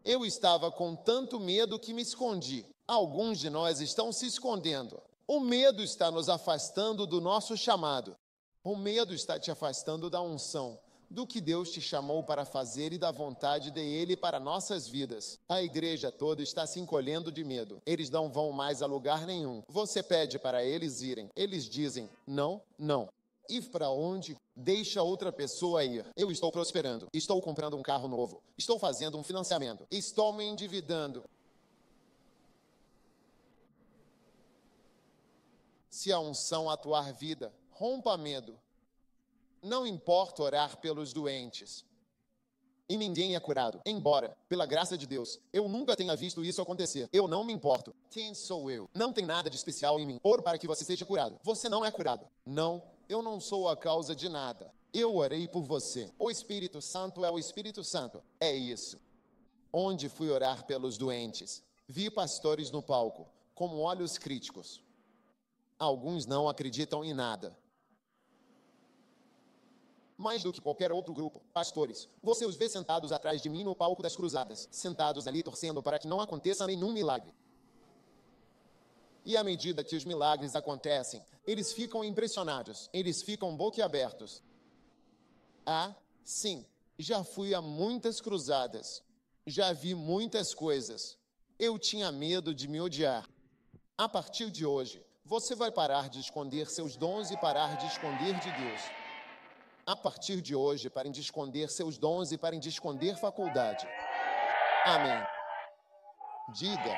[SPEAKER 1] Eu estava com tanto medo que me escondi. Alguns de nós estão se escondendo. O medo está nos afastando do nosso chamado. O medo está te afastando da unção, do que Deus te chamou para fazer e da vontade dele para nossas vidas. A igreja toda está se encolhendo de medo. Eles não vão mais a lugar nenhum. Você pede para eles irem. Eles dizem: não, não. Ir para onde? Deixa outra pessoa ir. Eu estou prosperando. Estou comprando um carro novo. Estou fazendo um financiamento. Estou me endividando. Se a unção atuar vida, rompa medo. Não importa orar pelos doentes. E ninguém é curado. Embora, pela graça de Deus, eu nunca tenha visto isso acontecer. Eu não me importo. Quem sou eu? Não tem nada de especial em mim. Oro para que você seja curado. Você não é curado. Não, eu não sou a causa de nada. Eu orei por você. O Espírito Santo é o Espírito Santo. É isso. Onde fui orar pelos doentes, vi pastores no palco, com olhos críticos. Alguns não acreditam em nada. Mais do que qualquer outro grupo, pastores, você os vê sentados atrás de mim no palco das cruzadas, sentados ali torcendo para que não aconteça nenhum milagre. E à medida que os milagres acontecem, eles ficam impressionados, eles ficam boquiabertos. Sim, já fui a muitas cruzadas, já vi muitas coisas. Eu tinha medo de me odiar. A partir de hoje, você vai parar de esconder seus dons e parar de esconder de Deus. A partir de hoje, parem de esconder seus dons e parem de esconder faculdade. Amém. Diga.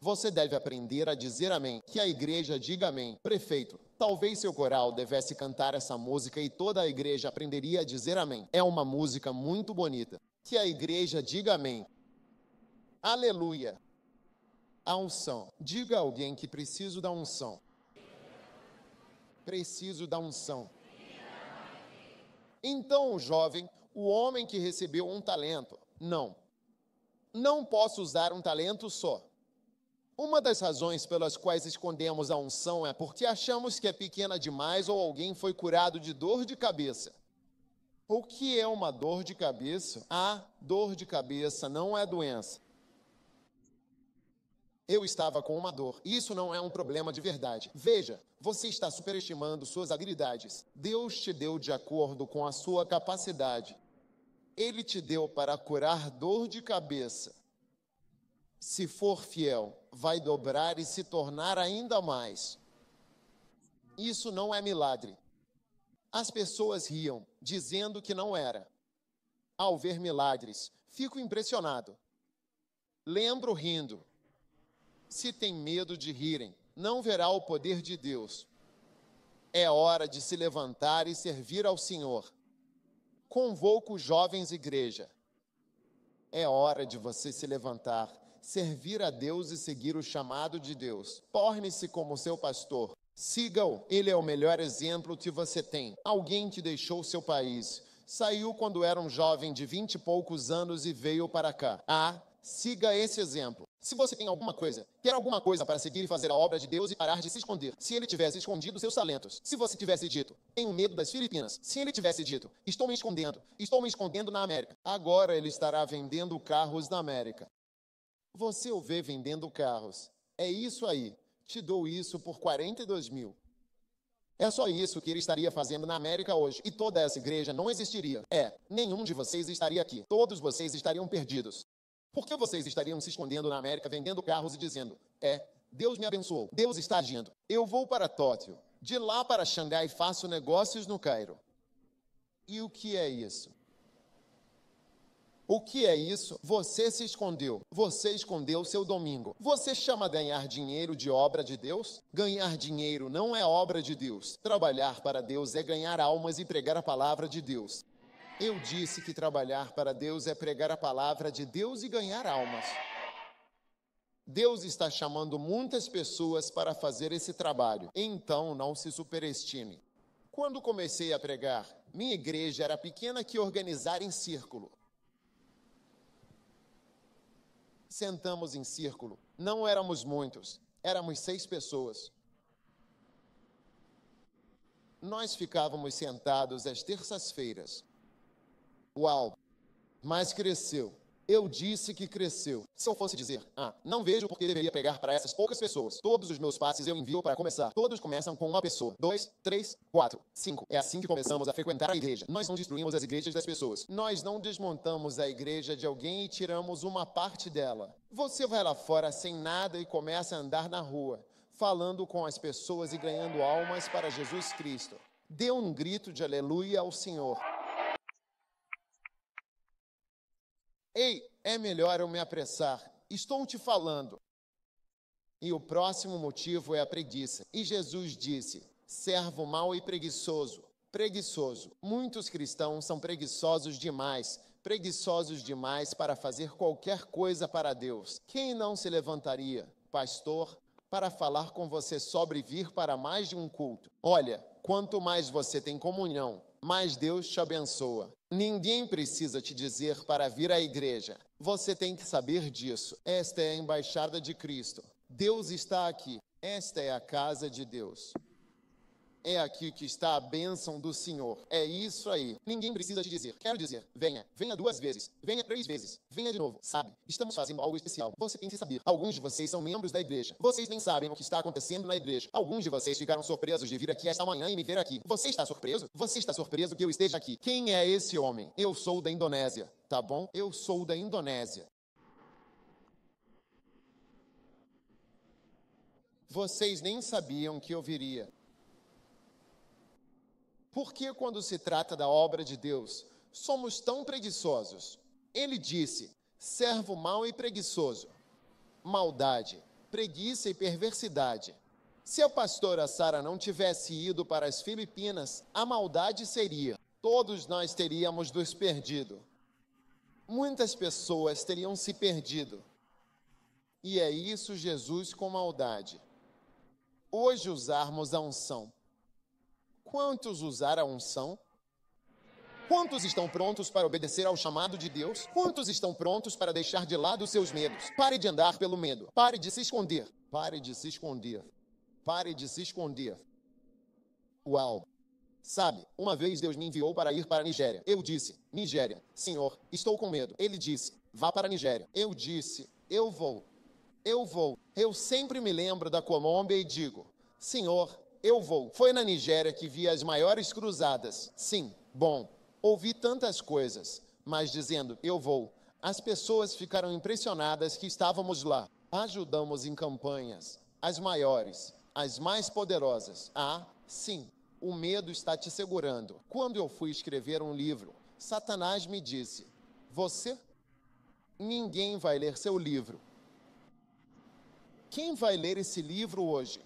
[SPEAKER 1] Você deve aprender a dizer amém. Que a igreja diga amém. Prefeito, talvez seu coral devesse cantar essa música e toda a igreja aprenderia a dizer amém. É uma música muito bonita. Que a igreja diga amém. Aleluia. A unção. Diga a alguém que preciso da unção. Preciso da unção. Então o jovem, o homem que recebeu um talento, não posso usar um talento só. Uma das razões pelas quais escondemos a unção é porque achamos que é pequena demais ou alguém foi curado de dor de cabeça. O que é uma dor de cabeça? Dor de cabeça não é doença. Eu estava com uma dor. Isso não é um problema de verdade. Veja, você está superestimando suas habilidades. Deus te deu de acordo com a sua capacidade. Ele te deu para curar dor de cabeça. Se for fiel, vai dobrar e se tornar ainda mais. Isso não é milagre. As pessoas riam, dizendo que não era. Ao ver milagres, fico impressionado. Lembro rindo. Se tem medo de rirem, não verá o poder de Deus. É hora de se levantar e servir ao Senhor. Convoco os jovens igreja. É hora de você se levantar, servir a Deus e seguir o chamado de Deus. Torne-se como seu pastor. Siga-o, ele é o melhor exemplo que você tem. Alguém que deixou seu país, saiu quando era um jovem de 20 e poucos anos e veio para cá. Siga esse exemplo. Se você tem alguma coisa, quer alguma coisa para seguir e fazer a obra de Deus e parar de se esconder. Se ele tivesse escondido seus talentos, se você tivesse dito, tenho medo das Filipinas, se ele tivesse dito, estou me escondendo na América, agora ele estará vendendo carros na América. Você o vê vendendo carros. É isso aí. Te dou isso por 42 mil. É só isso que ele estaria fazendo na América hoje. E toda essa igreja não existiria. Nenhum de vocês estaria aqui. Todos vocês estariam perdidos. Por que vocês estariam se escondendo na América, vendendo carros e dizendo, Deus me abençoou, Deus está agindo. Eu vou para Tóquio, de lá para Xangai faço negócios no Cairo. E o que é isso? O que é isso? Você se escondeu. Você escondeu seu domingo. Você chama ganhar dinheiro de obra de Deus? Ganhar dinheiro não é obra de Deus. Trabalhar para Deus é ganhar almas e pregar a palavra de Deus. Eu disse que trabalhar para Deus é pregar a palavra de Deus e ganhar almas. Deus está chamando muitas pessoas para fazer esse trabalho. Então, não se superestime. Quando comecei a pregar, minha igreja era pequena que organizar em círculo. Sentamos em círculo. Não éramos muitos. Éramos 6 pessoas. Nós ficávamos sentados às terças-feiras. Uau! Mas cresceu. Eu disse que cresceu. Se eu fosse dizer, não vejo porque deveria pregar para essas poucas pessoas. Todos os meus passes eu envio para começar. Todos começam com uma pessoa. 2, 3, 4, 5. É assim que começamos a frequentar a igreja. Nós não destruímos as igrejas das pessoas. Nós não desmontamos a igreja de alguém e tiramos uma parte dela. Você vai lá fora sem nada e começa a andar na rua, falando com as pessoas e ganhando almas para Jesus Cristo. Dê um grito de aleluia ao Senhor. Ei, é melhor eu me apressar. Estou te falando. E o próximo motivo é a preguiça. E Jesus disse, servo mau e preguiçoso. Preguiçoso. Muitos cristãos são preguiçosos demais para fazer qualquer coisa para Deus. Quem não se levantaria, pastor, para falar com você sobre vir para mais de um culto? Olha, quanto mais você tem comunhão, mais Deus te abençoa. Ninguém precisa te dizer para vir à igreja. Você tem que saber disso. Esta é a embaixada de Cristo. Deus está aqui. Esta é a casa de Deus. É aqui que está a bênção do Senhor. É isso aí. Ninguém precisa te dizer. Quero dizer, venha. Venha 2 vezes. Venha 3 vezes. Venha de novo. Sabe, estamos fazendo algo especial. Você tem que saber. Alguns de vocês são membros da igreja. Vocês nem sabem o que está acontecendo na igreja. Alguns de vocês ficaram surpresos de vir aqui esta manhã e me ver aqui. Você está surpreso? Você está surpreso que eu esteja aqui? Quem é esse homem? Eu sou da Indonésia. Tá bom? Eu sou da Indonésia. Vocês nem sabiam que eu viria. Por que, quando se trata da obra de Deus, somos tão preguiçosos? Ele disse, servo mau e preguiçoso. Maldade, preguiça e perversidade. Se a pastora Sara não tivesse ido para as Filipinas, a maldade seria. Todos nós teríamos nos perdido. Muitas pessoas teriam se perdido. E é isso Jesus com maldade. Hoje usarmos a unção. Quantos usaram a unção? Quantos estão prontos para obedecer ao chamado de Deus? Quantos estão prontos para deixar de lado os seus medos? Pare de andar pelo medo. Pare de se esconder. Pare de se esconder. Pare de se esconder. Uau! Sabe, uma vez Deus me enviou para ir para a Nigéria. Eu disse, Nigéria, Senhor, estou com medo. Ele disse, vá para a Nigéria. Eu disse, eu vou. Eu sempre me lembro da Colômbia e digo, Senhor, eu vou. Foi na Nigéria que vi as maiores cruzadas. Sim, bom, ouvi tantas coisas. mas dizendo, eu vou. As pessoas ficaram impressionadas que estávamos lá. Ajudamos em campanhas, as maiores, as mais poderosas. Ah, sim, o medo está te segurando. Quando eu fui escrever um livro, Satanás me disse, você? Ninguém vai ler seu livro. Quem vai ler esse livro hoje?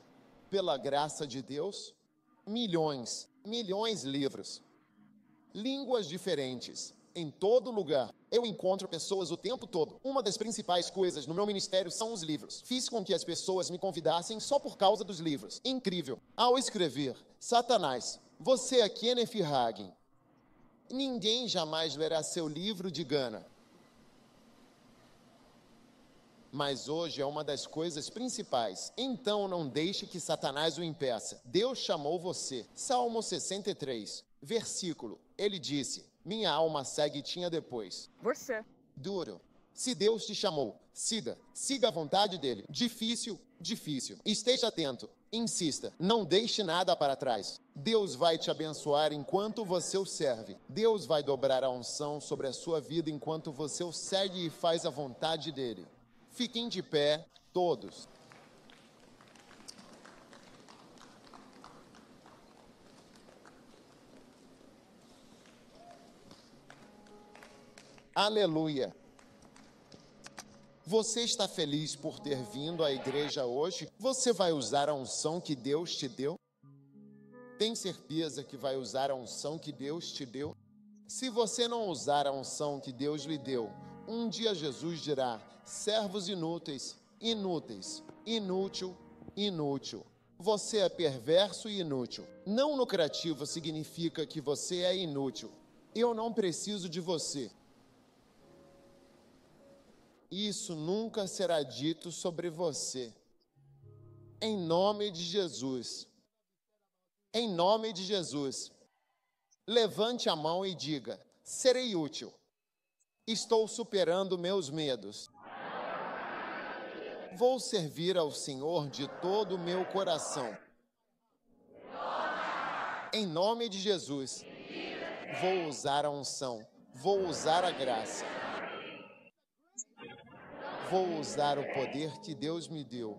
[SPEAKER 1] Pela graça de Deus, milhões de livros. Línguas diferentes, em todo lugar. Eu encontro pessoas o tempo todo. Uma das principais coisas no meu ministério são os livros. Fiz com que as pessoas me convidassem só por causa dos livros. Incrível. Ao escrever, Satanás, você é Kenneth Hagin. Ninguém jamais lerá seu livro de Gana. Mas hoje é uma das coisas principais. Então não deixe que Satanás o impeça. Deus chamou você. Salmo 63, versículo. Ele disse, minha alma segue tinha depois.
[SPEAKER 2] Você.
[SPEAKER 1] Duro. Se Deus te chamou, siga a vontade dele. Difícil. Esteja atento, insista, não deixe nada para trás. Deus vai te abençoar enquanto você o serve. Deus vai dobrar a unção sobre a sua vida enquanto você o segue e faz a vontade dele. Fiquem de pé, todos. Aleluia. Você está feliz por ter vindo à igreja hoje? Você vai usar a unção que Deus te deu? Tem certeza que vai usar a unção que Deus te deu? Se você não usar a unção que Deus lhe deu, um dia Jesus dirá, servos inúteis, inútil. Você é perverso e inútil. Não lucrativo significa que você é inútil. Eu não preciso de você. Isso nunca será dito sobre você. Em nome de Jesus. Em nome de Jesus. Levante a mão e diga, serei útil. Estou superando meus medos. Vou servir ao Senhor de todo o meu coração. Em nome de Jesus. Vou usar a unção. Vou usar a graça. Vou usar o poder que Deus me deu.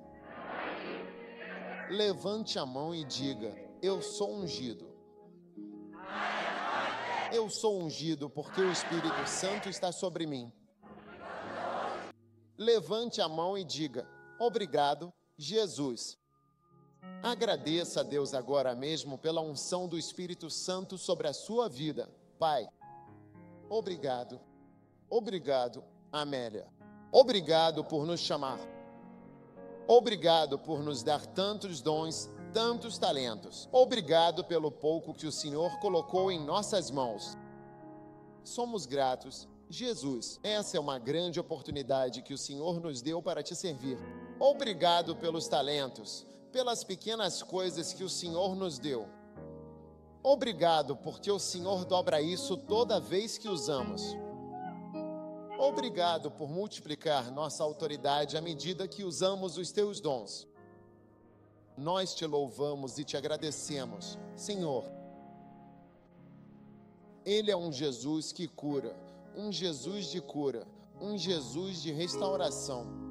[SPEAKER 1] Levante a mão e diga, eu sou ungido. Eu sou ungido porque o Espírito Santo está sobre mim. Levante a mão e diga, obrigado, Jesus. Agradeça a Deus agora mesmo pela unção do Espírito Santo sobre a sua vida. Pai, obrigado. Obrigado, Amélia. Obrigado por nos chamar. Obrigado por nos dar tantos dons, tantos talentos. Obrigado pelo pouco que o Senhor colocou em nossas mãos. Somos gratos. Jesus, essa é uma grande oportunidade que o Senhor nos deu para te servir. Obrigado pelos talentos, pelas pequenas coisas que o Senhor nos deu. Obrigado porque o Senhor dobra isso toda vez que usamos. Obrigado por multiplicar nossa autoridade à medida que usamos os teus dons. Nós te louvamos e te agradecemos, Senhor. Ele é um Jesus que cura, um Jesus de cura, um Jesus de restauração.